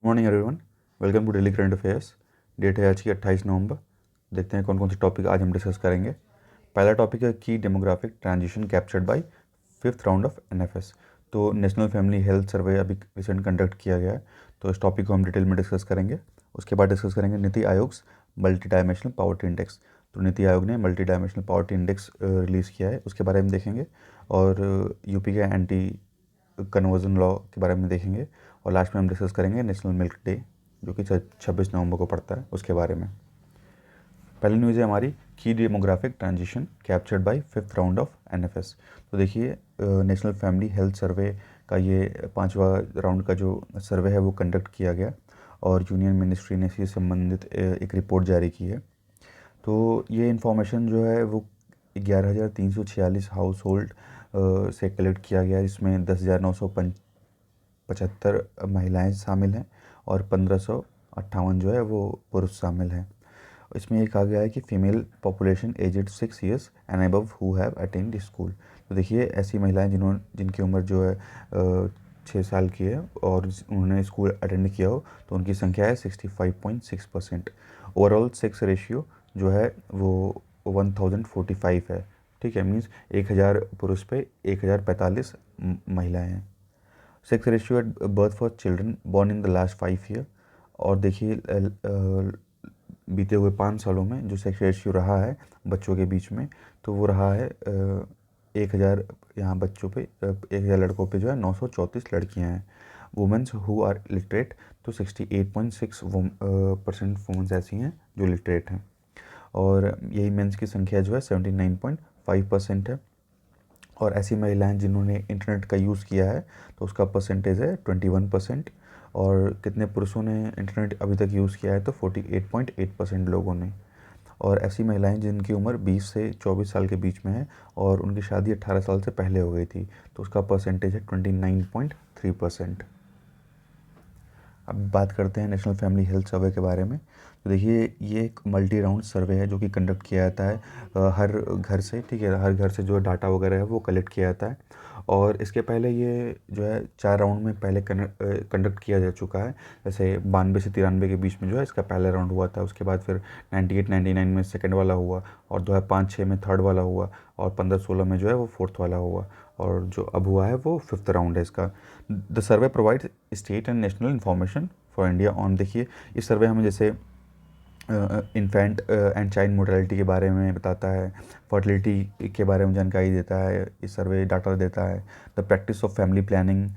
Morning everyone. Welcome to daily current affairs. Date है आज की 28 नवंबर। देखते हैं कौन कौन से टॉपिक आज हम डिस्कस करेंगे। पहला टॉपिक है की demographic transition captured by fifth round of NFS. तो नेशनल फैमिली हेल्थ सर्वे अभी रिसेंट कंडक्ट किया गया है, तो इस टॉपिक को हम डिटेल में डिस्कस करेंगे। उसके बाद डिस्कस करेंगे NITI Aayog multi dimensional poverty index. तो नीति आयोग ने multi dimensional poverty index release किया है, उसके बारे में देखेंगे। और यूपी के एंटी कन्वर्जन लॉ के बारे में देखेंगे। और लास्ट में हम डिस्कस करेंगे नेशनल मिल्क डे, जो कि 26 नवंबर को पड़ता है, उसके बारे में। पहली न्यूज़ है हमारी की demographic transition captured by fifth round of NFS. तो देखिए, नेशनल फैमिली हेल्थ सर्वे का ये पांचवा राउंड का जो सर्वे है वो कंडक्ट किया गया, और यूनियन मिनिस्ट्री ने इससे संबंधित एक रिपोर्ट जारी की है। तो ये इन्फॉर्मेशन जो है वो 11,346 हाउस होल्ड से कलेक्ट किया गया है, जिसमें 10,975 महिलाएं शामिल हैं और 1,558 जो है वो पुरुष शामिल हैं। इसमें ये कहा गया है कि female population aged 6 years and above who have attend school. तो देखिए, ऐसी महिलाएं जिनकी उम्र जो है 6 साल की है और उन्होंने स्कूल अटेंड किया हो, तो उनकी संख्या है 65.6%। ओवरऑल सेक्स रेशियो जो है वो 1045 है। ठीक है, मीन्स 1,000 पुरुष पे 1,045 महिलाएं हैं। Sex ratio at birth for children born in the last 5 year. और देखिए, बीते हुए 5 सालों में जो सेक्स रेशियो रहा है बच्चों के बीच में, तो वो रहा है 1,000 यहाँ बच्चों पे 1,000 लड़कों पे जो है 934 लड़कियाँ हैं। वुमेंस हु आर लिटरेट, तो 68.6% वुमेंस ऐसी हैं जो लिटरेट हैं। और यही मेंस की संख्या जो है 79.5% है। और ऐसी महिलाएं जिन्होंने इंटरनेट का यूज़ किया है, तो उसका परसेंटेज है 21%। और कितने पुरुषों ने इंटरनेट अभी तक यूज़ किया है, तो 48.8% लोगों ने। और ऐसी महिलाएं जिनकी उम्र 20 से 24 साल के बीच में है और उनकी शादी 18 साल से पहले हो गई थी, तो उसका परसेंटेज है 29.3%। अब बात करते हैं नेशनल फैमिली हेल्थ सर्वे के बारे में। तो देखिए, ये एक मल्टी राउंड सर्वे है जो कि कंडक्ट किया जाता है हर घर से। ठीक है, हर घर से जो डाटा वगैरह है वो कलेक्ट किया जाता है। और इसके पहले ये जो है 4 राउंड में पहले कंडक्ट किया जा चुका है। जैसे 92 से 93 के बीच में जो है इसका पहला राउंड हुआ था, उसके बाद फिर 98 99 में सेकेंड वाला हुआ, और 2005-06 में थर्ड वाला हुआ, और 15-16 में जो है वो फोर्थ वाला हुआ, और जो अब हुआ है वो फिफ्थ राउंड है इसका। The survey provide state and national information for India on. देखिए, इस सर्वे हमें जैसे इन्फेंट एंड चाइल्ड मोर्टेलिटी के बारे में बताता है, फर्टिलिटी के बारे में जानकारी देता है, इस सर्वे डाटा देता है, the practice of family planning,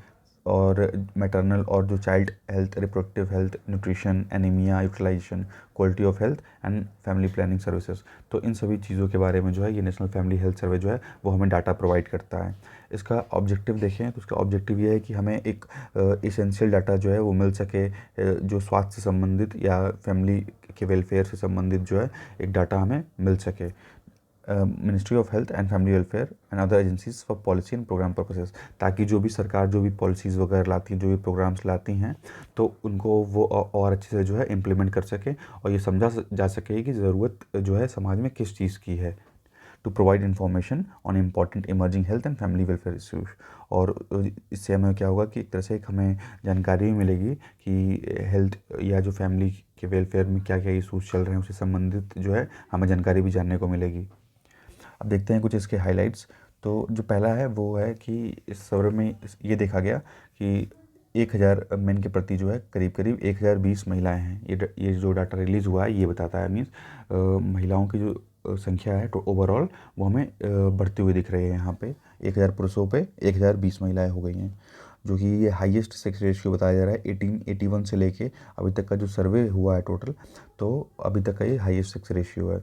और मैटरनल और जो child health, reproductive health, nutrition, anaemia, utilization, quality of health and family planning services. तो इन सभी चीज़ों के बारे में जो है ये नेशनल फैमिली हेल्थ सर्वे जो है वो हमें डाटा प्रोवाइड करता है। इसका ऑब्जेक्टिव देखें तो इसका ऑब्जेक्टिव ये है कि हमें एक इसेंशियल डाटा जो है वो मिल सके, जो स्वास्थ्य से संबंधित या फैमिली के वेलफेयर से संबंधित जो है एक डाटा हमें मिल सके। Ministry of health and family welfare and other agencies for policy and program purposes, ताकि जो भी सरकार जो भी पॉलिसीज़ वगैरह लाती हैं, जो भी प्रोग्राम्स लाती हैं, तो उनको वो और अच्छे से जो है इम्प्लीमेंट कर सके, और ये समझा जा सके कि ज़रूरत जो है समाज में किस चीज़ की है। To provide information on important emerging health and family welfare issues. और इससे हमें क्या होगा कि एक तरह से एक हमें जानकारी भी मिलेगी कि हेल्थ या जो फैमिली के वेलफेयर में क्या क्या इशूज़ चल रहे हैं उससे संबंधित जो है हमें जानकारी भी जानने को मिलेगी। अब देखते हैं कुछ इसके हाइलाइट्स। तो जो पहला है वो है कि इस सर्वे में ये देखा गया कि 1,000 मेन के प्रति जो है करीब करीब 1,020 महिलाएं हैं। ये जो डाटा रिलीज़ हुआ है ये बताता है, मीन्स महिलाओं की जो संख्या है तो ओवरऑल वो हमें बढ़ती हुई दिख रही है। यहाँ पे 1,000 पुरुषों पे 1,020 महिलाएं हो गई हैं, जो कि ये हाईएस्ट सेक्स रेशियो बताया जा रहा है। 1881 से लेके अभी तक का जो सर्वे हुआ है टोटल, तो अभी तक का ये हाईएस्ट सेक्स रेशियो है।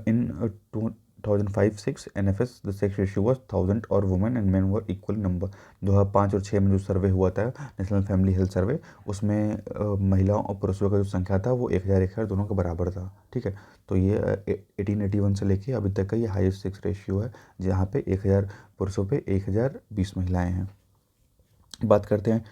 In 2005-06 NFS the sex ratio was 1,000 और women and main were equal number. 2005 और 6 में जो सर्वे हुआ था नेशनल फैमिली हेल्थ सर्वे, उसमें महिलाओं और पुरुषों का जो संख्या था वो 1,000 दोनों के बराबर था। ठीक है, तो ये 1881 से लेके अभी तक का ये हाईएस्ट सेक्स रेशियो है, जहाँ पे 1,000 पुरुषों पे 1,020 महिलाएं हैं। बात करते हैं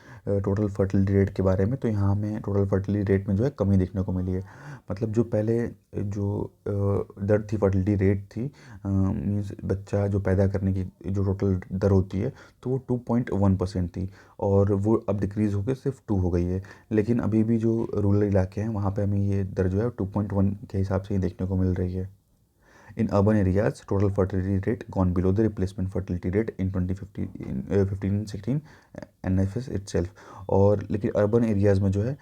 टोटल फर्टिलिटी रेट के बारे में, तो यहाँ हमें टोटल फर्टिलिटी रेट में जो है कमी देखने को मिली है। मतलब जो पहले जो दर थी, फर्टिलिटी रेट थी, मीन्स बच्चा जो पैदा करने की जो टोटल दर होती है, तो वो 2.1% थी, और वो अब डिक्रीज़ होकर सिर्फ 2 हो गई है। लेकिन अभी भी जो रूरल इलाके हैं वहाँ पे हमें ये दर जो है 2.1 के हिसाब से ही देखने को मिल रही है। In urban areas, total fertility rate gone below the replacement fertility rate in 2015-16 NFS itself। और लेकिन अर्बन एरियाज़ में जो है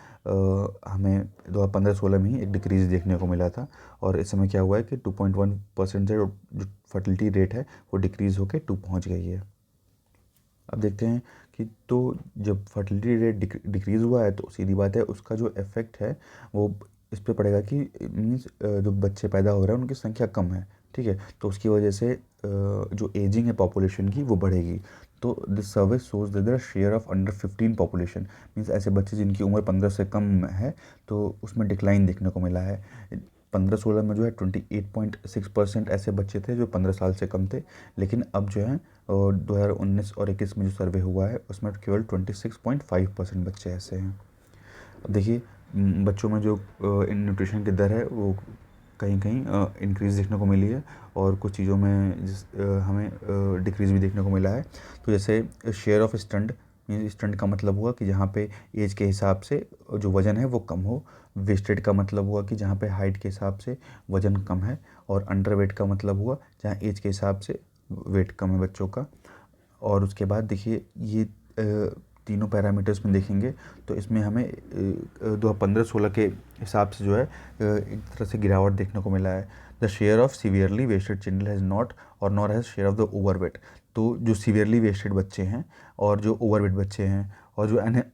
हमें 2015-16 में ही एक डिक्रीज़ देखने को मिला था, और इस समय क्या हुआ है कि 2.1% से जो फर्टिलिटी रेट है वो डिक्रीज़ होकर 2 पहुँच गई है। अब देखते हैं कि तो जब फर्टिलिटी रेट डिक्रीज़ हुआ है तो सीधी बात है उसका जो इफ़ेक्ट है वो इस पे पड़ेगा कि मीन्स जो बच्चे पैदा हो रहे हैं उनकी संख्या कम है, ठीक है, तो उसकी वजह से जो एजिंग है पॉपुलेशन की वो बढ़ेगी। तो this survey shows that the share of under 15 population, means ऐसे बच्चे जिनकी उम्र 15 से कम है, तो उसमें डिक्लाइन देखने को मिला है। 15-16 में जो है 28.6% ऐसे बच्चे थे जो 15 साल से कम थे, लेकिन अब जो है 2019 और 21 में जो सर्वे हुआ है उसमें केवल 26.5% बच्चे ऐसे हैं। अब देखिए बच्चों में जो न्यूट्रिशन की दर है वो कहीं कहीं इंक्रीज़ देखने को मिली है, और कुछ चीज़ों में हमें डिक्रीज़ भी देखने को मिला है। तो जैसे शेयर ऑफ स्टंट, स्टंट का मतलब हुआ कि जहाँ पे एज के हिसाब से जो वज़न है वो कम हो। वेस्टेड का मतलब हुआ कि जहाँ पे हाइट के हिसाब से वज़न कम है। और अंडरवेट का मतलब हुआ जहाँ एज के हिसाब से वेट कम है बच्चों का। और उसके बाद देखिए ये तीनों पैरामीटर्स में देखेंगे तो इसमें हमें 2015-16 के हिसाब से जो है एक तरह से गिरावट देखने को मिला है। The share of severely wasted children has not और nor has share of the overweight. तो जो सीवियरली वेस्टेड बच्चे हैं और जो ओवरवेट बच्चे हैं और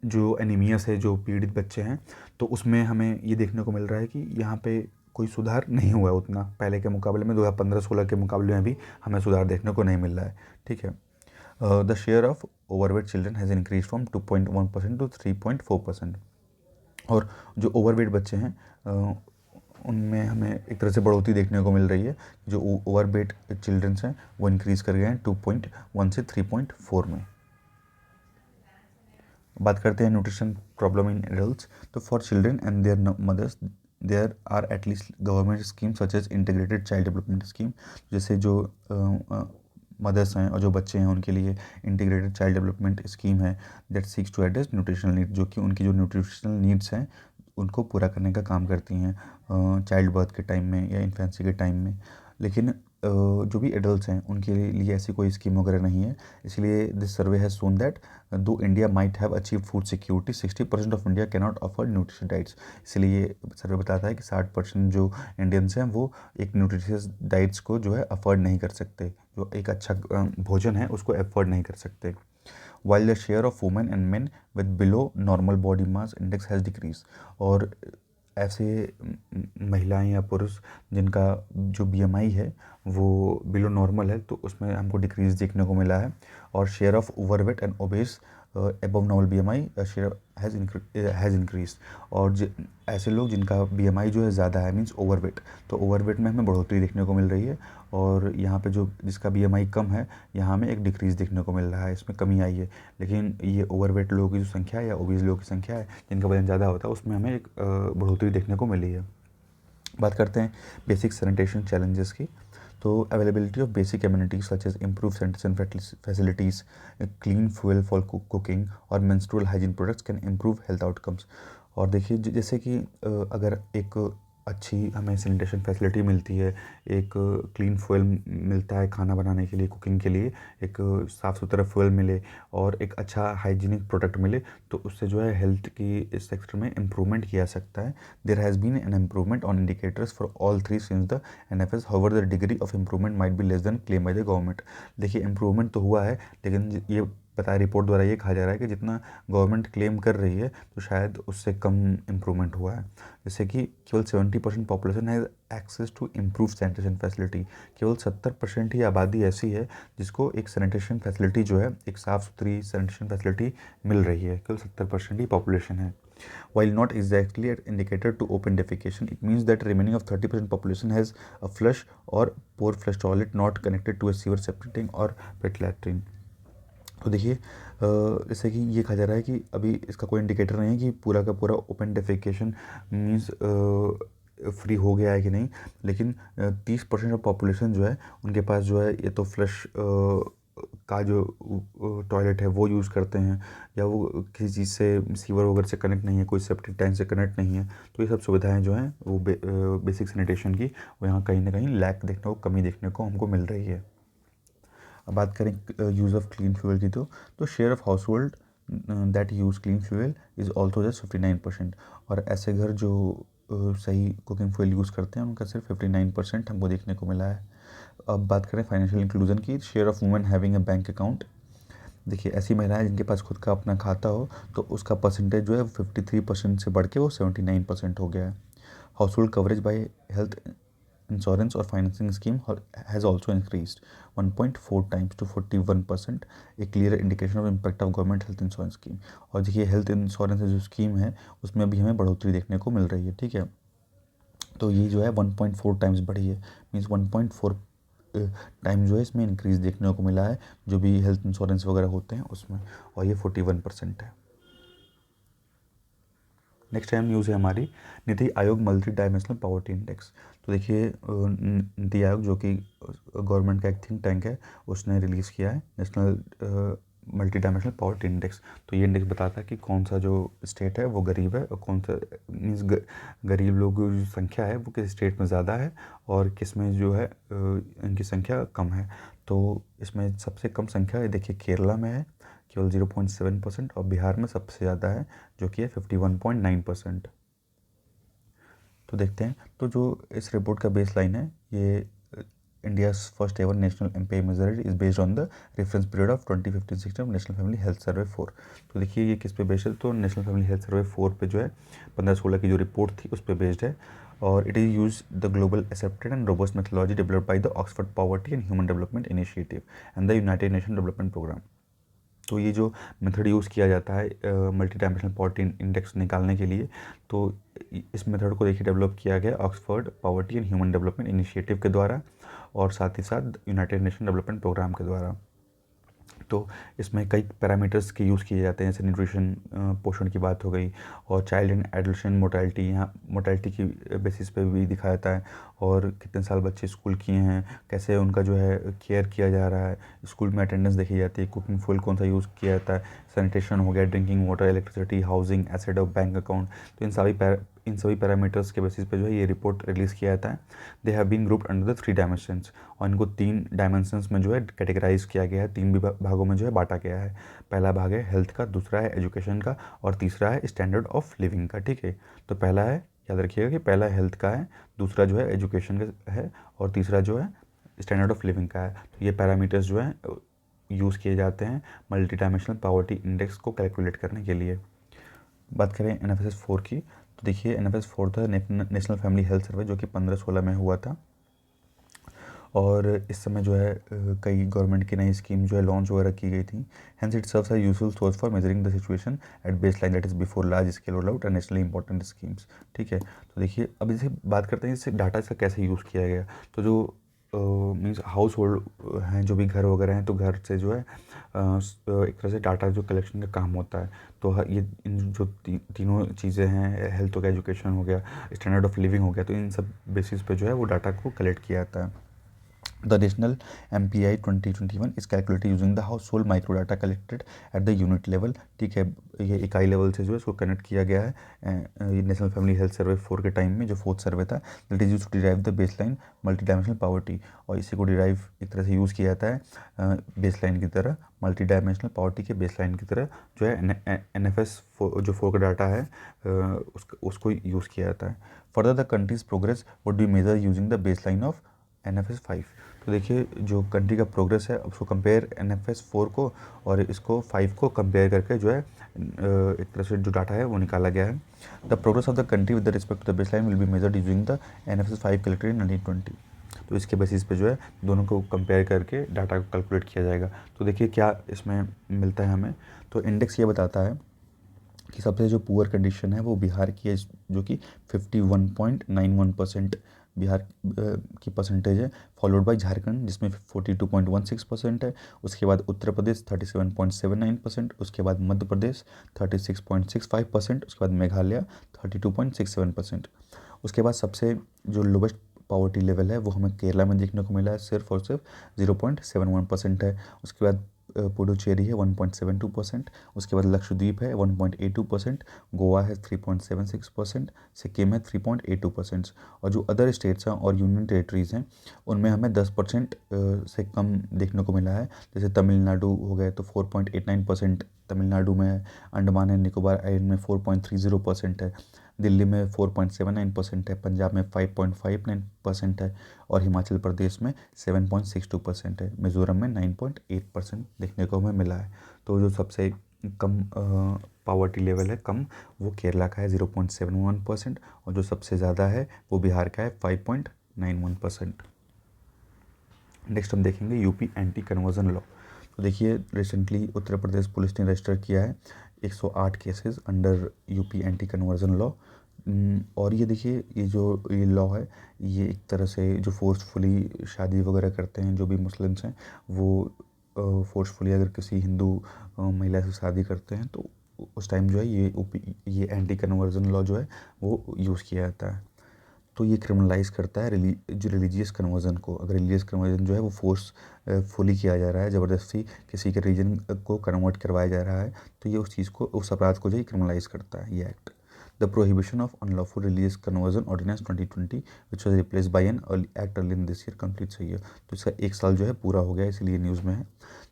जो एनीमियस है, जो पीड़ित बच्चे हैं, तो उसमें हमें ये देखने को मिल रहा है कि यहाँ पे कोई सुधार नहीं हुआ है उतना पहले के मुकाबले में। 2015-16 के मुकाबले में भी हमें सुधार देखने को नहीं मिल रहा है, ठीक है। The share of overweight children has increased from 2.1% to 3.4%। और जो ओवरवेट बच्चे हैं उनमें हमें एक तरह से बढ़ोतरी देखने को मिल रही है। जो ओवरवेट चिल्ड्रंस हैं वो इंक्रीज़ कर गए हैं 2.1 से 3.4 में। बात करते हैं न्यूट्रिशन प्रॉब्लम इन एडल्ट्स। तो for children and their mothers there are at least government scheme such as integrated child development scheme. जैसे जो मदर्स हैं और जो बच्चे हैं उनके लिए इंटीग्रेटेड चाइल्ड डेवलपमेंट स्कीम है that seeks to address nutritional need, जो कि उनकी जो न्यूट्रिशनल नीड्स हैं उनको पूरा करने का काम करती हैं चाइल्ड बर्थ के टाइम में या इन्फेंसी के टाइम में। लेकिन जो भी एडल्ट्स हैं उनके लिए ऐसी कोई स्कीम वगैरह नहीं है। इसलिए this survey has shown that though India might have achieve food security 60% of India can not afford nutrition diets. इसलिए सर्वे बताता है कि 60% जो इंडियंस हैं वो एक न्यूट्रिशियस डाइट्स को जो है अफोर्ड नहीं कर सकते, जो एक अच्छा भोजन है उसको अफोर्ड नहीं कर सकते। while the share of women and men with below normal body mass index has decreased। और ऐसे महिलाएं या पुरुष जिनका जो बीएमआई है वो बिलो नॉर्मल है तो उसमें हमको डिक्रीज़ देखने को मिला है। और share of overweight and obese above normal BMI share has increase. और ऐसे लोग जिनका बीएमआई जो है ज़्यादा है मींस ओवरवेट, तो ओवरवेट में हमें बढ़ोतरी देखने को मिल रही है। और यहाँ पे जो जिसका बीएमआई कम है यहाँ में एक डिक्रीज़ देखने को मिल रहा है, इसमें कमी आई है। लेकिन ये ओवरवेट लोगों की जो संख्या है या ओबीज लोगों की संख्या है जिनका वजन ज़्यादा होता है उसमें हमें एक बढ़ोतरी देखने को मिली है। बात करते हैं बेसिक सैनिटेशन चैलेंजेस की। तो availability of basic amenities such as improve sanitation facilities, clean fuel for cooking और menstrual hygiene products can improve health outcomes. और देखिए जैसे कि अगर एक अच्छी हमें सैनिटेशन फैसिलिटी मिलती है, एक क्लीन फ्यूल मिलता है खाना बनाने के लिए, कुकिंग के लिए, एक साफ़ सुथरा फ्यूल मिले और एक अच्छा हाइजीनिक प्रोडक्ट मिले, तो उससे जो है हेल्थ की इस सेक्टर में इम्प्रूवमेंट किया सकता है। There has been an improvement on indicators for all three since the NFS, however the degree of improvement might be less than claim by the government. देखिए इम्प्रूवमेंट तो हुआ है लेकिन ये बताया रिपोर्ट द्वारा ये कहा जा रहा है कि जितना गवर्नमेंट क्लेम कर रही है तो शायद उससे कम इम्प्रूवमेंट हुआ है। जैसे कि केवल 70% population has access to improve sanitation facility. केवल 70% ही आबादी ऐसी है जिसको एक सैनिटेशन फैसिलिटी जो है, एक साफ़ सुथरी सैनिटेशन फैसिलिटी मिल रही है, केवल 70% ही पॉपुलेशन है। While not exactly indicated to open defecation, it means that remaining of 30% population has a flush or poor flush toilet not connected to a sewer septic tank or pit latrine। तो देखिए जैसे कि ये कहा जा रहा है कि अभी इसका कोई इंडिकेटर नहीं है कि पूरा का पूरा ओपन डेफिकेशन मीन्स फ्री हो गया है कि नहीं, लेकिन 30% ऑफ पॉपुलेशन जो है उनके पास जो है ये तो फ्लश का जो टॉयलेट है वो यूज़ करते हैं, या वो किसी चीज़ से सीवर वगैरह से कनेक्ट नहीं है, कोई सेप्टिक टैंक से कनेक्ट नहीं है। तो ये सब सुविधाएं जो हैं वो बेसिक सैनिटेशन की वो यहाँ कहीं ना कहीं लैक देखने को, कमी देखने को हमको मिल रही है। अब बात करें यूज़ ऑफ क्लीन फ्यूल की, तो share of house hold that use clean fuel is also just 59%। और ऐसे घर जो सही कुकिंग फ्यूल यूज़ करते हैं उनका सिर्फ 59% हमको देखने को मिला है। अब बात करें फाइनेंशियल इंक्लूजन की, share of women having a bank account. देखिए ऐसी महिलाएं जिनके पास खुद का अपना खाता हो तो उसका परसेंटेज जो है 53% से बढ़ के वो 79% हो गया है। House hold coverage by health insurance or financing scheme has also increased 1.4 times to 41%, a clear indication of impact of government health insurance scheme। और देखिए हेल्थ इंश्योरेंस जो स्कीम है उसमें भी हमें बढ़ोतरी देखने को मिल रही है, ठीक है। तो ये जो है 1.4 टाइम्स बढ़ी है, मीन्स 1.4 टाइम जो है इसमें इंक्रीज देखने को मिला है जो भी हेल्थ इंश्योरेंस वगैरह होते हैं उसमें, और ये 41% है। नेक्स्ट टाइम न्यूज़ है हमारी NITI Aayog multi dimensional poverty index. तो देखिए नीति आयोग जो कि गवर्नमेंट का एक थिंक टैंक है उसने रिलीज़ किया है national multi dimensional poverty index. तो ये इंडेक्स बताता है कि कौन सा जो स्टेट है वो गरीब है और कौन सा मीन्स गरीब लोगों की जो संख्या है वो किस स्टेट में ज़्यादा है और किस में जो है इनकी संख्या कम है। तो इसमें सबसे कम संख्या ये देखिए केरला में है केवल 0.7%, और बिहार में सबसे ज़्यादा है जो कि है 51.9%। तो देखते हैं, तो जो इस रिपोर्ट का बेस लाइन है ये India's first ever national MPI measure is based on the reference period of 2015-16 national family health survey 4। तो देखिए ये किस पे बेस्ड है, तो नेशनल फैमिली हेल्थ सर्वे 4 पे जो है 15-16 की जो रिपोर्ट थी उस पर बेस्ड है। और it is use the global accepted and robust methodology developed by the Oxford poverty and human development initiative and the United Nation development program. तो ये जो मेथड यूज़ किया जाता है मल्टी डायमेंशनल पॉवर्टी इंडेक्स निकालने के लिए, तो इस मेथड को देखिए डेवलप किया गया Oxford poverty and human development initiative के द्वारा और साथ ही साथ यूनाइटेड नेशन डेवलपमेंट प्रोग्राम के द्वारा। तो इसमें कई पैरामीटर्स के यूज़ किए जाते हैं, जैसे न्यूट्रिशन पोषण की बात हो गई, और चाइल्ड एंड एडोलेसेंट मोर्टेलिटी, यहाँ मोर्टेलिटी की बेसिस पे भी दिखाया जाता है, और कितने साल बच्चे स्कूल किए हैं, कैसे उनका जो है केयर किया जा रहा है, स्कूल में अटेंडेंस देखी जाती है, कुकिंग फ्यूल कौन सा यूज़ किया जाता है, सैनिटेशन हो गया, drinking water, electricity, housing, asset of bank account. तो इन सभी पैरामीटर्स के बेसिस पे जो है ये रिपोर्ट रिलीज़ किया जाता है। They have been grouped under the 3 dimensions, और इनको 3 डायमेंशंस में जो है कैटेगराइज किया गया है, 3 भागों में जो है बांटा गया है। पहला भाग है हेल्थ का, दूसरा है एजुकेशन का, और तीसरा है स्टैंडर्ड ऑफ लिविंग का, ठीक है। तो पहला है, याद रखिएगा कि पहला हेल्थ का है, दूसरा जो है एजुकेशन का है, और तीसरा जो है स्टैंडर्ड ऑफ लिविंग का है। तो ये पैरामीटर्स जो हैं यूज़ किए जाते हैं मल्टी डायमेंशनल पॉवर्टी इंडेक्स को कैलकुलेट करने के लिए। बात करें NFS 4 की, तो देखिए NFS 4 था नेशनल फैमिली हेल्थ सर्वे जो कि 15-16 में हुआ था, और इस समय जो है कई गवर्नमेंट की नई स्कीम जो है लॉन्च वगैरह की गई थी। Hence it serves a useful source for measuring the situation at base line that is before large scale roll out and nationally important schemes, ठीक है। तो देखिए अब इसे बात करते हैं इससे डाटा इसका कैसे यूज़ किया गया। तो जो मीन्स हाउस होल्ड हैं, जो भी घर वगैरह हैं, तो घर से जो है एक तरह से डाटा जो कलेक्शन का काम होता है। तो ये इन जो तीनों चीज़ें हैं, हेल्थ हो गया, एजुकेशन हो गया, स्टैंडर्ड ऑफ लिविंग हो गया, तो इन सब बेसिस पे जो है वो डाटा को कलेक्ट किया जाता है। The national MPI 2021 is calculated using the household micro data collected at the unit level, ठीक है। ये इकाई लेवल से जो है इसको कनेक्ट किया गया है नेशनल फैमिली हेल्थ सर्वे 4 के टाइम में, जो 4th सर्वे था, that is use to derive the base line multi dimensional poverty. और इसी को डिराइव एक तरह से यूज़ किया जाता है बेस लाइन की तरह, मल्टी डायमेंशनल पॉवर्टी के बेस लाइन की तरह जो है NFS जो 4 का डाटा है उसको यूज़ किया जाता है। Further the country's progress would be measure using the base line of NFS 5। तो देखिए जो कंट्री का प्रोग्रेस है उसको कंपेयर NFS 4 को और इसको 5 को कंपेयर करके जो है एक तरह से जो डाटा है वो निकाला गया है। The progress of the country with the respect to the base line will be measured using the NFS 5 collected in 1920। तो इसके बेसिस पे जो है दोनों को कंपेयर करके डाटा को कैलकुलेट किया जाएगा। तो देखिए क्या इसमें मिलता है हमें, तो इंडेक्स ये बताता है कि सबसे जो पुअर कंडीशन है वो बिहार की है, जो कि 51.91% बिहार की परसेंटेज है, फॉलोड बाय झारखंड जिसमें 42.16% है, उसके बाद उत्तर प्रदेश 37.79%, उसके बाद मध्य प्रदेश 36.65%, उसके बाद मेघालय 32.67%। उसके बाद सबसे जो लोवेस्ट पावर्टी लेवल है वो हमें केरला में देखने को मिला है, सिर्फ और सिर्फ 0.71% है। उसके बाद पुडुचेरी है 1.72%, उसके बाद लक्षद्वीप है 1.82%, गोवा है 3.76%, सिक्किम है 3.82%, और जो अदर स्टेट्स हैं और यूनियन टेरिटरीज़ हैं उनमें हमें 10% से कम देखने को मिला है। जैसे तमिलनाडु हो गए तो 4.89% तमिलनाडु में है, अंडमान एंड निकोबार आइलैंड में 4.30% है, दिल्ली में 4.79% है, पंजाब में 5.59% है, और हिमाचल प्रदेश में 7.62% है, मिज़ोरम में 9.8% देखने को हमें मिला है। तो जो सबसे कम पावर्टी लेवल है कम, वो केरला का है 0.71%, और जो सबसे ज़्यादा है वो बिहार का है 5.91%। नेक्स्ट हम देखेंगे यूपी एंटी कन्वर्जन लॉ। तो देखिए रिसेंटली उत्तर प्रदेश पुलिस ने रजिस्टर किया है 108 cases under UP anti conversion law. और ये देखिए ये लॉ है, ये एक तरह से जो फोर्सफुली शादी वगैरह करते हैं जो भी मुस्लिम्स हैं वो फोर्सफुली अगर किसी हिंदू महिला से शादी करते हैं तो उस टाइम जो है ये एंटी कन्वर्जन लॉ जो है वो यूज़ किया जाता है। तो ये क्रिमिनलाइज़ करता है जो रिलीजियस कन्वर्जन को। अगर रिलीजियस कन्वर्जन जो है वो फोर्स फुली किया जा रहा है, ज़बरदस्ती किसी के रिलीजन को कन्वर्ट करवाया जा रहा है, तो ये उस चीज़ को, उस अपराध को जो है क्रिमिनलाइज़ करता है ये act. The prohibition of unlawful religious conversion ordinance 2020 which was replace by an act early in this year complete हुई है। तो इसका 1 साल जो है पूरा हो गया, इसलिए न्यूज़ में है।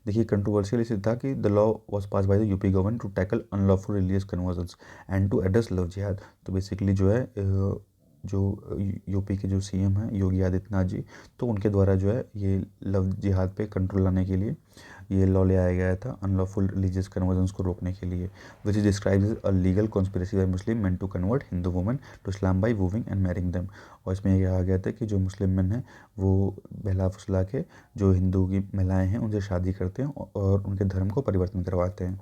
देखिए कंट्रोवर्शियल इसे था कि the law was pass by the UP government to tackle unlawful religious conversion and to address love jihad. तो बेसिकली जो है जो यूपी के जो सीएम हैं योगी आदित्यनाथ जी, तो उनके द्वारा जो है ये लव जिहाद पे कंट्रोल लाने के लिए ये लॉ ले आया गया था, अनलॉफुल रिलीजियस कन्वर्जन्स को रोकने के लिए, which is described as a legal conspiracy by Muslim men to convert Hindu women to Islam by wooing and marrying them. और इसमें यह कहा गया था कि जो मुस्लिम मेन हैं वो बहला फुसला के जो हिंदू की महिलाएं हैं उनसे शादी करते हैं और उनके धर्म को परिवर्तन करवाते हैं।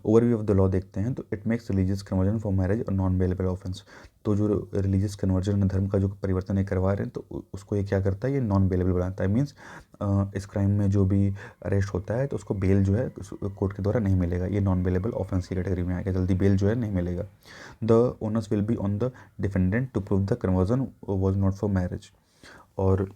ओवरव्यू ऑफ द लॉ देखते हैं तो it makes religious conversion for marriage और नॉन बेलेबल ऑफेंस। तो जो रिलीजियस कन्वर्जन धर्म का जो परिवर्तन ये करवा रहे हैं तो उसको ये क्या करता है, ये नॉन बेलेबल बनाता है। मीन्स इस क्राइम में जो भी अरेस्ट होता है तो उसको बेल जो है कोर्ट के द्वारा नहीं मिलेगा, ये नॉन बेलेबल ऑफेंस की कैटेगरी में आएगा, जल्दी बेल जो है नहीं मिलेगा। The onus will be on the defendant to prove the conversion was not for marriage. और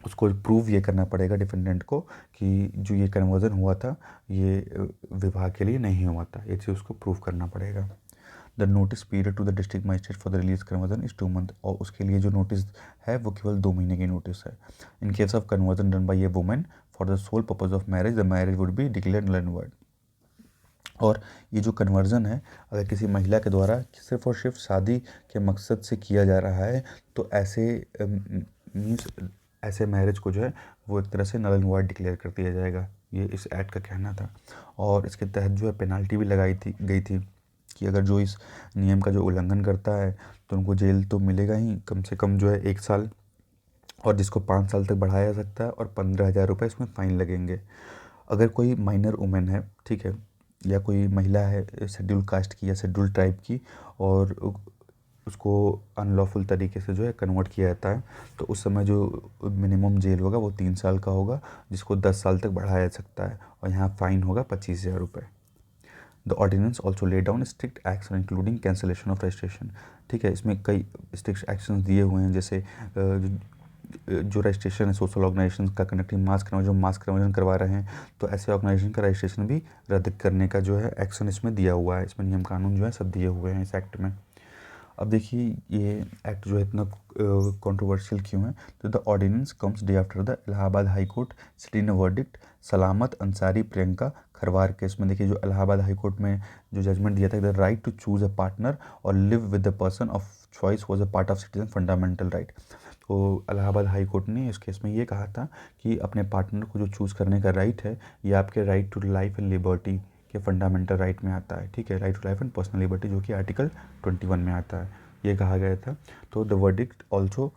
उसको प्रूव ये करना पड़ेगा डिफेंडेंट को कि जो ये कन्वर्जन हुआ था ये विवाह के लिए नहीं हुआ था, ये चीज़ उसको प्रूव करना पड़ेगा। The notice period to the district magistrate for the release conversion is 2 month, और उसके लिए जो नोटिस है वो केवल 2 महीने की नोटिस है। In case of conversion done by a women for the sole purpose of marriage the marriage would be declared null and void. और ये जो कन्वर्जन है अगर किसी महिला के द्वारा सिर्फ और सिर्फ शादी के मकसद से किया जा रहा है तो ऐसे मीन्स ऐसे मैरिज को जो है वो एक तरह से नल एंड वॉइड डिक्लेयर कर दिया जाएगा, ये इस एक्ट का कहना था। और इसके तहत जो है पेनाल्टी भी गई थी कि अगर जो इस नियम का जो उल्लंघन करता है तो उनको जेल तो मिलेगा ही, कम से कम जो है 1 साल, और जिसको 5 साल तक बढ़ाया जा सकता है, और 15,000 रुपये इसमें फ़ाइन लगेंगे। अगर कोई माइनर वुमेन है, ठीक है, या कोई महिला है शेड्यूल कास्ट की या शेड्यूल ट्राइब की और उसको अनलॉफुल तरीके से जो है कन्वर्ट किया जाता है तो उस समय जो मिनिमम जेल होगा वो 3 साल का होगा, जिसको 10 साल तक बढ़ाया जा सकता है, और यहाँ फ़ाइन होगा 25,000 रुपये। The ordinance also lay down strict action including cancellation of registration. ठीक है, इसमें कई स्ट्रिक्ट एक्शन दिए हुए हैं, जैसे जो रजिस्ट्रेशन है सोशल ऑर्गेनाइजेशन का कंडक्टिंग मास कन्वर्जन करवा रहे हैं तो ऐसे ऑर्गेनाइजेशन का रजिस्ट्रेशन भी रद्द करने का जो है एक्शन इसमें दिया हुआ है, इसमें नियम कानून जो है सब दिए हुए हैं इस एक्ट में। अब देखिए ये एक्ट जो है इतना कंट्रोवर्शियल क्यों है, तो the ordinance comes day after the Allahabad High Court citing verdict Salamat Ansari Priyanka Kharwar case में। देखिए जो इलाहाबाद हाई कोर्ट में जो जजमेंट दिया था, the right to choose a partner और live with the person of choice was a part of citizen fundamental right. तो Allahabad High court ने इस केस में ये कहा था कि अपने पार्टनर को जो चूज़ करने का राइट है ये आपके right to life and liberty के फंडामेंटल राइट में आता है। ठीक है, right to life and personal liberty जो कि आर्टिकल 21 में आता है, ये कहा गया था। तो the verdict also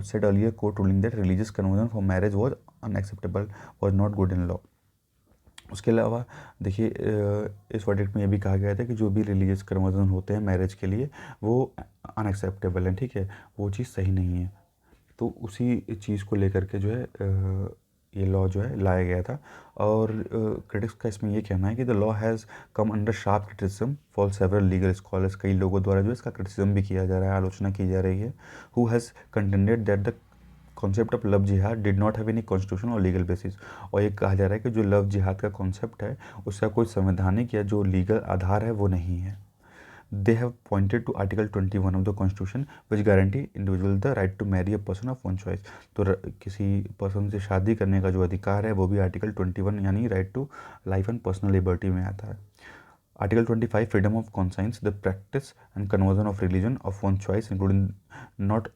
said earlier court ruling that religious conversion for marriage was unacceptable, was not good in law. उसके अलावा देखिए इस वर्डिक्ट में ये भी कहा गया था कि जो भी रिलीजियस कन्वर्जन होते हैं मैरिज के लिए वो अनएक्सेप्टेबल है, ठीक है, वो चीज़ सही नहीं है। तो उसी चीज़ को लेकर के जो है ये लॉ जो है लाया गया था। और क्रिटिक्स का इसमें ये कहना है कि the law has come under sharp criticism for several legal scholars. कई लोगों द्वारा जो है इसका क्रिटिसिज्म भी किया जा रहा है, आलोचना की जा रही है। Who has contended that the concept of love jihad did not have any constitution और लीगल बेसिस। और ये कहा जा रहा है कि जो लव जिहाद का कॉन्सेप्ट है उसका कोई संवैधानिक या जो लीगल आधार है वो नहीं है। They have pointed to Article 21 of the Constitution, which guarantee individual the right to marry a person of one choice। तो किसी पर्सन से शादी करने का जो अधिकार है वो भी आर्टिकल 21 यानी right to life and personal liberty में आता है। Article 25 freedom of conscience the practice and conversion of religion of one choice including not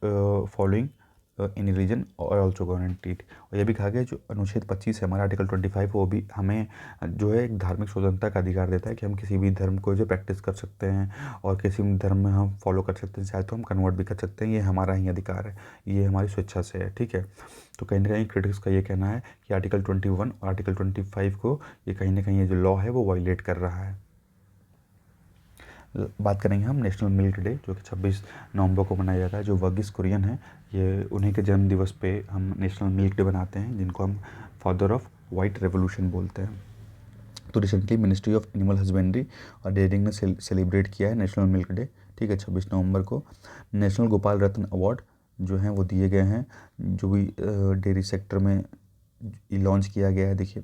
following in religion और ऑल्सो गारंटीड। और यह भी कहा गया जो अनुच्छेद 25 है हमारा आर्टिकल 25 वो भी हमें जो है एक धार्मिक स्वतंत्रता का अधिकार देता है कि हम किसी भी धर्म को जो प्रैक्टिस कर सकते हैं और किसी भी धर्म में हम फॉलो कर सकते हैं, चाहे तो हम कन्वर्ट भी कर सकते हैं, ये हमारा ही अधिकार है, ये हमारी स्वेच्छा से है। ठीक है, तो कहीं ना कहीं क्रिटिक्स का ये कहना है कि आर्टिकल 21 और आर्टिकल 25 को ये कहीं ना कहीं ये जो लॉ है वो वायलेट कर रहा है। बात करेंगे हम नेशनल मिल्क डे जो कि 26 नवंबर को मनाया जाता है। जो वर्गीस कुरियन है ये उन्हीं के जन्म दिवस पे हम नेशनल मिल्क डे बनाते हैं, जिनको हम फादर ऑफ वाइट रेवोल्यूशन बोलते हैं। तो recently ministry of animal husbandry और डेयरिंग ने सेलिब्रेट किया है नेशनल मिल्क डे। ठीक है, 26 नवंबर को नेशनल गोपाल रत्न अवार्ड जो हैं वो दिए गए हैं जो भी डेयरी सेक्टर में लॉन्च किया गया है। देखिए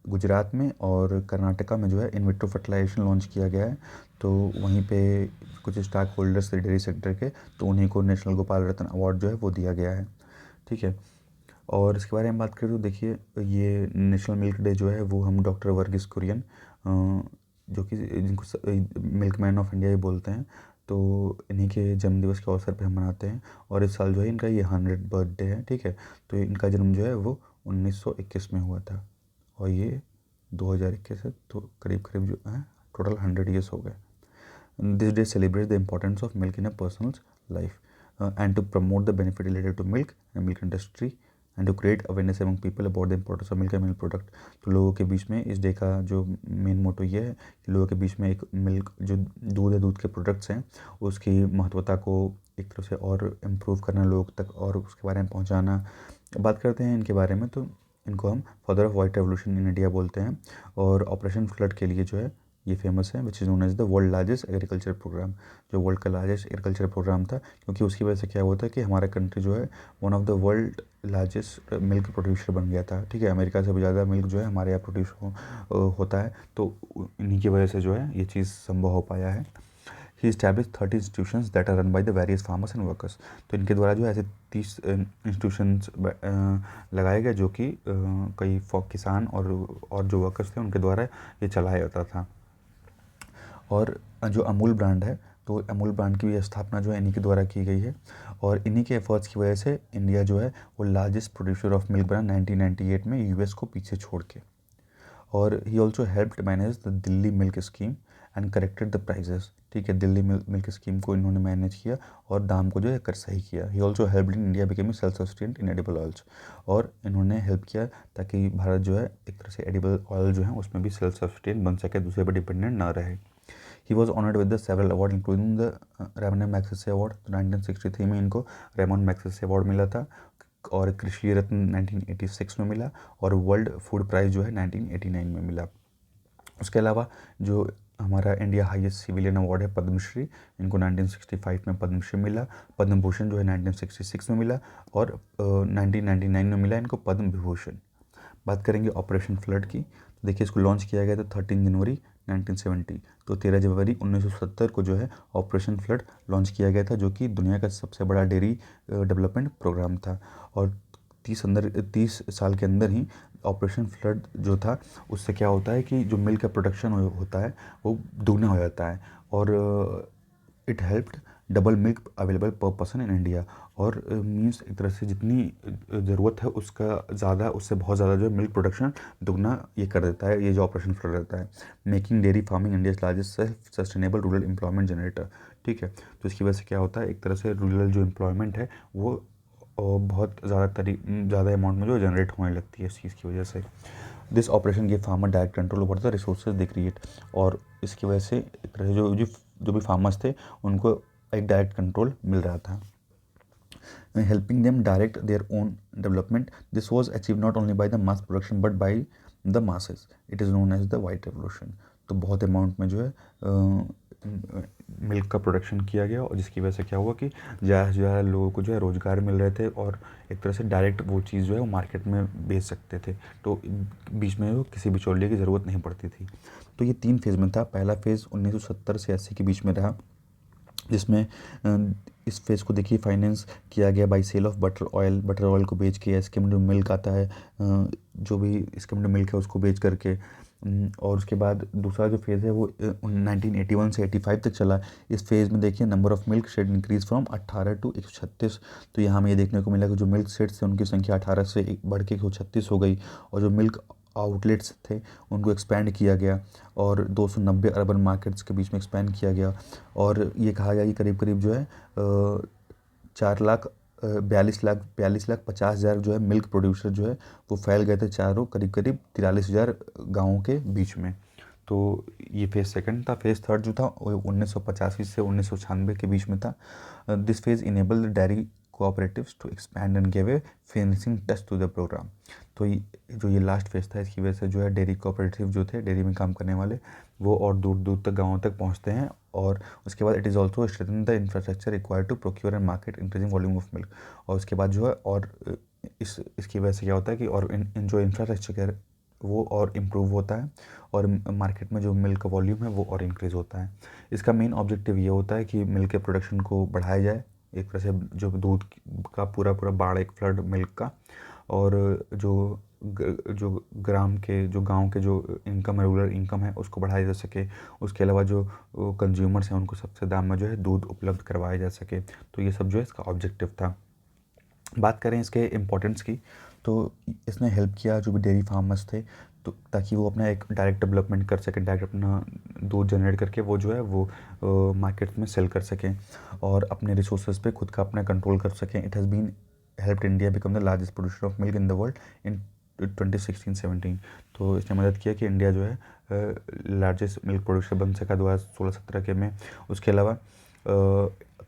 गुजरात में और कर्नाटका में जो है इन विट्रो फर्टिलाइजेशन लॉन्च किया गया है, तो वहीं पे कुछ स्टॉक होल्डर्स थे डेयरी सेक्टर के, तो उन्हीं को नेशनल गोपाल रत्न अवार्ड जो है वो दिया गया है। ठीक है, और इसके बारे में बात करें तो देखिए ये नेशनल मिल्क डे जो है वो हम डॉक्टर वर्गीस कुरियन जो कि जिनको मिल्कमैन ऑफ इंडिया ही बोलते हैं, तो इन्हीं के जन्मदिवस के अवसर पे हम मनाते हैं। और इस साल जो है इनका ये 100 बर्थडे है। ठीक है, तो इनका जन्म जो है वो 1921 में हुआ था और ये 2021 है, तो करीब करीब जो है टोटल 100 ईयर्स हो गए। This day celebrate the importance of milk in a personal life and to promote the benefit related to milk and milk industry and to create awareness among people about the importance of milk and milk product. तो लोगों के बीच में इस day का जो main motto ये है कि लोगों के बीच में एक मिल्क जो दूध है, दूध के प्रोडक्ट्स हैं, उसकी महत्वता को एक तरह से और इम्प्रूव करना लोग तक और उसके बारे में पहुंचाना। बात करते हैं इनके बारे में, तो इनको हम father of white revolution in India बोलते हैं। और ऑपरेशन फ्लड के लिए जो है ये फेमस है, which is known as the world largest agriculture program, जो वर्ल्ड का लार्जेस्ट एग्रीकल्चर प्रोग्राम था, क्योंकि उसकी वजह से क्या हुआ था कि हमारा कंट्री जो है one of the world largest milk producer बन गया था। ठीक है, अमेरिका से भी ज़्यादा मिल्क जो है हमारे यहाँ प्रोड्यूस होता है, तो इन्हीं की वजह से जो है ये चीज़ संभव हो पाया है। ही established 30 institutions that are run by the various farmers and workers। तो इनके द्वारा जो ऐसे 30 इंस्टीट्यूशंस लगाए गए जो कि कई किसान और जो वर्कर्स थे उनके द्वारा ये चलाया जाता था। और जो अमूल ब्रांड है, तो अमूल ब्रांड की भी स्थापना जो है इन्हीं के द्वारा की गई है। और इन्हीं के एफर्ट्स की वजह से इंडिया जो है वो लार्जेस्ट प्रोड्यूसर ऑफ मिल्क बना 1998 में यूएस को पीछे छोड़ के। और he also helped manage the Delhi milk scheme and corrected the prices. ठीक है, दिल्ली मिल्क स्कीम को इन्होंने मैनेज किया और दाम को जो है कर सही किया। ही also helped in India becoming self sustained in edible oils. और इन्होंने हेल्प किया ताकि भारत जो है एक तरह से एडिबल ऑयल जो है उसमें भी सेल्फ सस्टेन बन सके, दूसरे पर डिपेंडेंट ना रहे। He was honoured with the several award including the Ramon Magsaysay award. 1963 में इनको रेमन मैग्सेसे अवार्ड मिला था और कृषि रत्न 1986 में मिला और वर्ल्ड फूड प्राइज जो है 1989 में मिला। उसके अलावा जो हमारा इंडिया हाईएस्ट सिविलियन अवार्ड है पद्मश्री, इनको 1965 में पद्मश्री मिला। पद्म भूषण जो है 1966 में मिला और 1999 में मिला इनको पद्म विभूषण। बात करेंगे ऑपरेशन फ्लड की, तो देखिए इसको लॉन्च किया गया था 13 जनवरी 1970। तो 13 जनवरी 1970 को जो है ऑपरेशन फ्लड लॉन्च किया गया था, जो कि दुनिया का सबसे बड़ा डेयरी डेवलपमेंट प्रोग्राम था। और 30 साल के अंदर ही ऑपरेशन फ्लड जो था उससे क्या होता है कि जो मिल्क का प्रोडक्शन होता है वो दुगना हो जाता है और it helped double milk available पर पर्सन इन इंडिया। और मीन्स एक तरह से जितनी ज़रूरत है उसका ज़्यादा, उससे बहुत ज़्यादा जो है मिल्क प्रोडक्शन दुगना ये कर देता है, ये जो ऑपरेशन फ्लड रहता है। Making dairy farming India largest self sustainable rural employment generator. ठीक है, तो इसकी वजह से क्या होता है एक तरह से रूरल जो एम्प्लॉयमेंट है वो बहुत ज़्यादा अमाउंट में जो जनरेट होने लगती है इस चीज़ की वजह से। This operation give farmer direct control over the resources they create. और इसकी वजह से एक तरह से जो भी फार्मर्स थे उनको एक डायरेक्ट कंट्रोल मिल रहा था। helping them direct their own development. This was achieved not only by the mass production but by the masses. It is known as the white revolution. तो बहुत अमाउंट में जो है मिल्क का प्रोडक्शन किया गया और जिसकी वजह से क्या हुआ कि ज़्यादा से ज़्यादा लोगों को जो है रोज़गार मिल रहे थे और एक तरह से डायरेक्ट वो चीज़ जो है वो मार्केट में बेच सकते थे, तो बीच में वो किसी बिचौलिए की ज़रूरत नहीं पड़ती थी। तो ये 3 फेज़ में था। पहला फेज़ 1970 से 80 के बीच में रहा, जिसमें इस फेज़ को देखिए फाइनेंस किया गया by sale of butter oil को बेच के, स्किम्ड मिल्क आता है, जो भी स्किम्ड मिल्क है उसको बेच करके। और उसके बाद दूसरा जो फेज़ है वो 1981 से 85 तक चला। इस फेज़ में देखिए number of milk shed increase from 18 to 136। तो यहाँ हमें ये देखने को मिला कि जो मिल्क शेड्स थे उनकी संख्या 18 से बढ़ के 136 हो गई, और जो मिल्क आउटलेट्स थे उनको एक्सपैंड किया गया और 290 अर्बन मार्केट्स के बीच में एक्सपैंड किया गया। और ये कहा गया कि करीब करीब जो है 4,42,50,000 जो है मिल्क प्रोड्यूसर जो है वो फैल गए थे चारों करीब करीब 43,000 गाँवों के बीच में। तो ये फेज़ सेकंड था। फेज़ थर्ड जो था वो 1985 से 1996 के बीच में था। This phase enable the dairy cooperatives to expand and give a finishing touch to the program. तो ये लास्ट फेज़ था, इसकी वजह से जो है डेयरी कोऑपरेटिव जो थे डेयरी में काम करने वाले वो और दूर दूर तक गाँवों तक पहुँचते हैं। और उसके बाद it is also strengthen the infrastructure required to procure and market increasing volume of milk. और उसके बाद जो है और इसकी वजह से क्या होता है कि और इन जो इंफ्रास्ट्रक्चर है वो और इम्प्रूव होता है और मार्केट में जो मिल्क का वॉल्यूम है वो और इंक्रीज़ होता है। इसका मेन ऑब्जेक्टिव ये होता है कि मिल्क के प्रोडक्शन को बढ़ाया जाए, एक तरह से जो दूध का पूरा बाढ़, एक फ्लड मिल्क का, और जो ग्राम के जो गांव के जो इनकम है, रूरल इनकम है, उसको बढ़ाया जा सके। उसके अलावा जो कंज्यूमर्स हैं उनको सस्ते दाम में जो है दूध उपलब्ध करवाया जा सके। तो ये सब जो है इसका ऑब्जेक्टिव था। बात करें इसके इम्पोर्टेंस की, तो इसने हेल्प किया जो भी डेयरी फार्मर्स थे, तो ताकि वो अपना एक डायरेक्ट डेवलपमेंट कर सकें, डायरेक्ट अपना दूध जनरेट करके वो जो है वो मार्केट में सेल कर सकें और अपने रिसोर्सेज पे खुद का अपना कंट्रोल कर सकें। It has been helped India become the largest producer of milk in the world in 2016-17। तो इसने मदद किया कि इंडिया जो है लार्जेस्ट मिल्क प्रोड्यूसर बन सका 2016-17 के में। उसके अलावा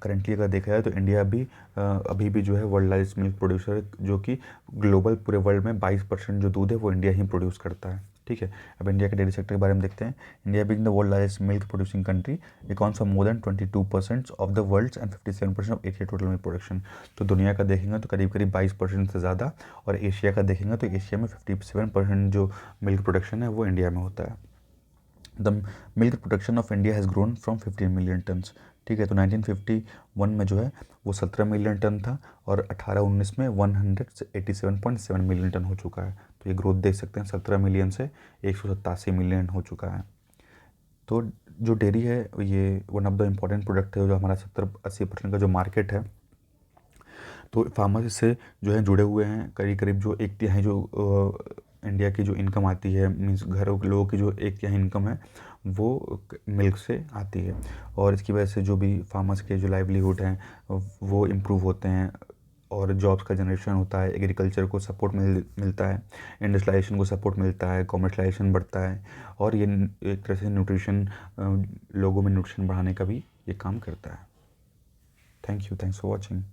करंटली अगर देखा जाए तो इंडिया अभी भी जो है वर्ल्ड लार्जेस्ट मिल्क प्रोड्यूसर है, जो कि ग्लोबल पूरे वर्ल्ड में 22% जो दूध है वो इंडिया ही प्रोड्यूस करता है। ठीक है, अब इंडिया के डेयरी सेक्टर के बारे में देखते हैं। India being the world largest milk producing country accounts for more than 22% of the world's and 57% of Asia total milk production. तो दुनिया का देखेंगे तो करीब करीब 22% से ज़्यादा, और एशिया का देखेंगे तो एशिया में 57% जो मिल्क प्रोडक्शन है वो इंडिया में होता है। The milk production of India has grown from 15 million turns. ठीक है, तो 1951 में जो है वो 17 मिलियन टन था और 18-19 में 187.7 मिलियन टन हो चुका है। तो ये ग्रोथ देख सकते हैं, 17 मिलियन से 187 मिलियन हो चुका है। तो जो डेयरी है ये one of the important product है, जो हमारा 70-80% का जो मार्केट है। तो फार्मर्स इससे जो है जुड़े हुए हैं। करीब करीब जो 1/3 जो इंडिया की जो इनकम आती है, मीन्स घरों के लोगों की जो 1/3 इनकम है वो मिल्क से आती है। और इसकी वजह से जो भी फार्मर्स के जो लाइवलीहुड हैं वो इम्प्रूव होते हैं और जॉब्स का जनरेशन होता है, एग्रीकल्चर को सपोर्ट मिलता है, इंडस्ट्रियलाइजेशन को सपोर्ट मिलता है, कॉमर्शलाइजेशन बढ़ता है, और ये एक तरह से न्यूट्रिशन, लोगों में न्यूट्रिशन बढ़ाने का भी ये काम करता है। Thanks for watching.